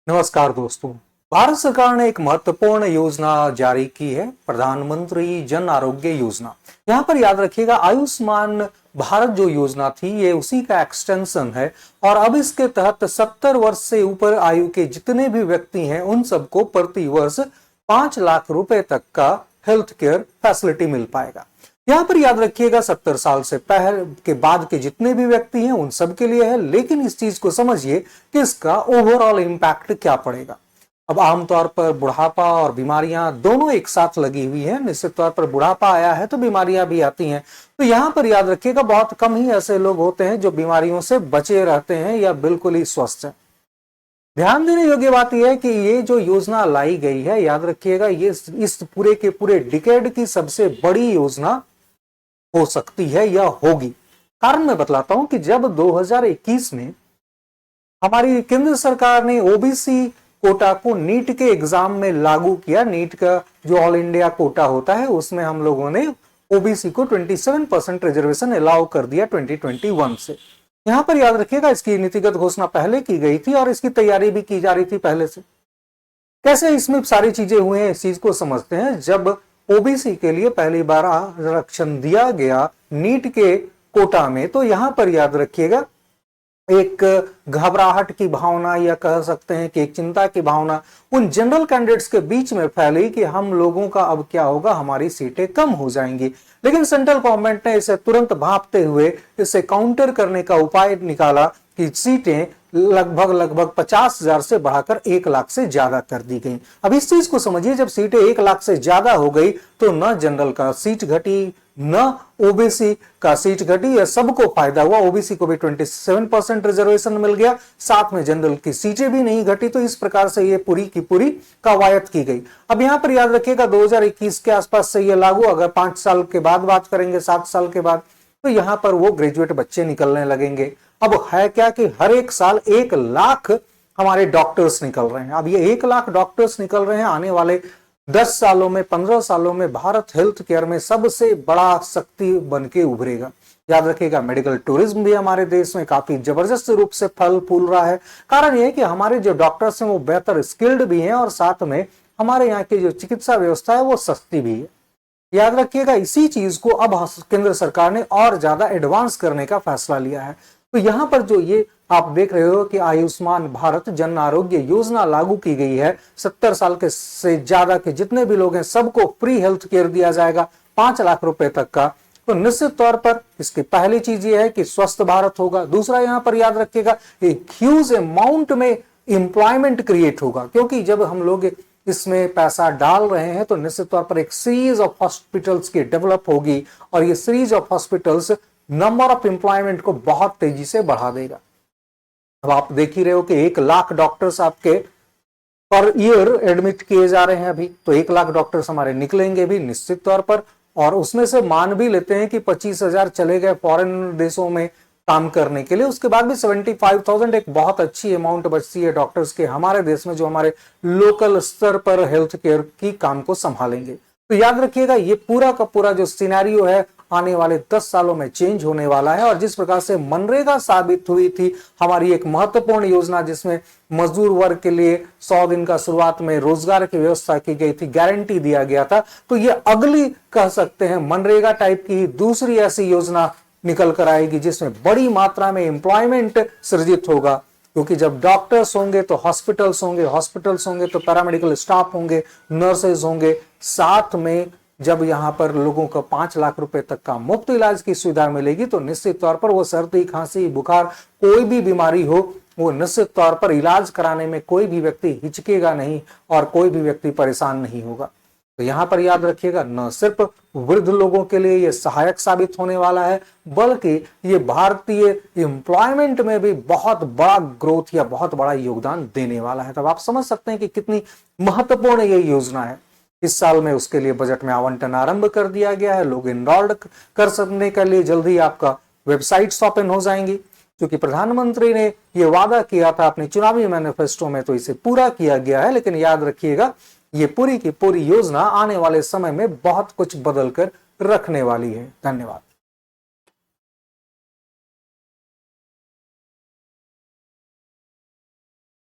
नमस्कार दोस्तों। भारत सरकार ने एक महत्वपूर्ण योजना जारी की है, प्रधानमंत्री जन आरोग्य योजना। यहाँ पर याद रखिएगा, आयुष्मान भारत जो योजना थी ये उसी का एक्सटेंशन है और अब इसके तहत 70 वर्ष से ऊपर आयु के जितने भी व्यक्ति हैं उन सबको प्रति वर्ष 5 लाख रुपए तक का हेल्थ केयर फैसिलिटी मिल पाएगा। यहाँ पर याद रखिएगा 70 साल से पहले के बाद के जितने भी व्यक्ति हैं उन सब के लिए है, लेकिन इस चीज को समझिए कि इसका ओवरऑल इंपैक्ट क्या पड़ेगा। अब आमतौर पर बुढ़ापा और बीमारियां दोनों एक साथ लगी हुई हैं। निश्चित तौर पर बुढ़ापा आया है तो बीमारियां भी आती हैं। तो यहाँ पर याद रखिएगा बहुत कम ही ऐसे लोग होते हैं जो बीमारियों से बचे रहते हैं या बिल्कुल ही स्वस्थ हैं। ध्यान देने योग्य बात यह है कि ये जो योजना लाई गई है, याद रखिएगा, ये इस पूरे के पूरे डिकेड की सबसे बड़ी योजना हो सकती है या होगी। कारण मैं बतलाता हूं कि जब 2021 में हमारी केंद्र सरकार ने ओबीसी कोटा को नीट के एग्जाम में लागू किया, नीट का जो ऑल इंडिया कोटा होता है उसमें हम लोगों ने ओबीसी को 27% रिजर्वेशन अलाउ कर दिया 2021 से। यहां पर याद रखिएगा इसकी नीतिगत घोषणा पहले की गई थी और इसकी तैयारी भी की जा रही थी पहले से। कैसे इसमें सारी चीजें हुई हैं इस चीज को समझते हैं। जब ओबीसी के लिए पहली बार आरक्षण दिया गया नीट के कोटा में, तो यहां पर याद रखिएगा एक घबराहट की भावना या कह सकते हैं कि एक चिंता की भावना उन जनरल कैंडिडेट्स के बीच में फैली कि हम लोगों का अब क्या होगा, हमारी सीटें कम हो जाएंगी। लेकिन सेंट्रल गवर्नमेंट ने इसे तुरंत भांपते हुए इसे काउंटर करने का उपाय निकाला कि सीटें लगभग 50,000 से बढ़ाकर 1 लाख से ज्यादा कर दी गई। अब इस चीज को समझिए, जब सीटें 1 लाख से ज्यादा हो गई तो न जनरल का सीट घटी न ओबीसी का सीट घटी, या सबको फायदा हुआ। ओबीसी को भी 27% रिजर्वेशन मिल गया, साथ में जनरल की सीटें भी नहीं घटी। तो इस प्रकार से ये पूरी की पूरी कवायद की गई। अब यहां पर याद रखिएगा 2021 के आसपास से ये लागू, अगर 5 साल के बाद बात करेंगे, 7 साल के बाद, तो यहां पर वो ग्रेजुएट बच्चे निकलने लगेंगे। अब है क्या कि हर एक साल 1 लाख हमारे डॉक्टर्स निकल रहे हैं। अब ये 1 लाख डॉक्टर्स निकल रहे हैं, आने वाले 10 सालों में, 15 सालों में भारत हेल्थ केयर में सबसे बड़ा शक्ति बन के उभरेगा। याद रखिएगा मेडिकल टूरिज्म भी हमारे देश में काफी जबरदस्त रूप से फल फूल रहा है। कारण यह है कि हमारे जो डॉक्टर्स हैं वो बेहतर स्किल्ड भी हैं और साथ में हमारे यहाँ की जो चिकित्सा व्यवस्था है वो सस्ती भी है। याद रखिएगा इसी चीज को अब केंद्र सरकार ने और ज्यादा एडवांस करने का फैसला लिया है। तो यहां पर जो ये आप देख रहे हो कि आयुष्मान भारत जन आरोग्य योजना लागू की गई है, 70 साल के से ज्यादा के जितने भी लोग हैं सबको फ्री हेल्थ केयर दिया जाएगा 5 लाख रुपए तक का। तो निश्चित तौर पर इसकी पहली चीज ये है कि स्वस्थ भारत होगा। दूसरा, यहां पर याद रखिएगा एक ह्यूज अमाउंट में एम्प्लॉयमेंट क्रिएट होगा, क्योंकि जब हम लोग इसमें पैसा डाल रहे हैं तो निश्चित तौर पर एक सीरीज ऑफ हॉस्पिटल्स की डेवलप होगी और ये series of hospitals number of employment को बहुत तेजी से बढ़ा देगा। अब आप देख ही रहे हो कि 1 लाख डॉक्टर्स आपके पर ईयर एडमिट किए जा रहे हैं अभी, तो 1 लाख डॉक्टर्स हमारे निकलेंगे भी निश्चित तौर पर। और उसमें से मान भी लेते हैं कि 25,000 चले गए फॉरेन देशों में काम करने के लिए, उसके बाद भी 75,000 एक बहुत अच्छी अमाउंट बचती है डॉक्टर्स के हमारे देश में, जो हमारे लोकल स्तर पर हेल्थ केयर की काम को संभालेंगे। तो याद रखिएगा ये पूरा का पूरा जो सिनेरियो है आने वाले 10 सालों में चेंज होने वाला है। और जिस प्रकार से मनरेगा साबित हुई थी हमारी एक महत्वपूर्ण योजना, जिसमें मजदूर वर्ग के लिए 100 दिन का शुरुआत में रोजगार की व्यवस्था की गई थी, गारंटी दिया गया था, तो ये अगली कह सकते हैं मनरेगा टाइप की दूसरी ऐसी योजना निकल कर आएगी जिसमें बड़ी मात्रा में एम्प्लॉयमेंट सृजित होगा। क्योंकि जब डॉक्टर्स होंगे तो हॉस्पिटल्स होंगे, हॉस्पिटल्स होंगे तो पैरामेडिकल स्टाफ होंगे, नर्सेज होंगे, साथ में जब यहां पर लोगों को 5 लाख रुपए तक का मुफ्त इलाज की सुविधा मिलेगी तो निश्चित तौर पर वो सर्दी, खांसी, बुखार, कोई भी बीमारी हो, वो निश्चित तौर पर इलाज कराने में कोई भी व्यक्ति हिचकेगा नहीं और कोई भी व्यक्ति परेशान नहीं होगा। तो यहां पर याद रखिएगा न सिर्फ वृद्ध लोगों के लिए यह सहायक साबित होने वाला है, बल्कि ये भारतीय एम्प्लॉयमेंट में भी बहुत बड़ा ग्रोथ या बहुत बड़ा योगदान देने वाला है। तब आप समझ सकते हैं कि कितनी महत्वपूर्ण ये योजना है। इस साल में उसके लिए बजट में आवंटन आरंभ कर दिया गया है। लोग इनरोल्ड कर सकने के लिए जल्दी आपका वेबसाइट्स ओपन हो जाएंगी, क्योंकि प्रधानमंत्री ने यह वादा किया था अपने चुनावी मैनिफेस्टो में, तो इसे पूरा किया गया है। लेकिन याद रखिएगा ये पूरी की पूरी योजना आने वाले समय में बहुत कुछ बदल कर रखने वाली है। धन्यवाद।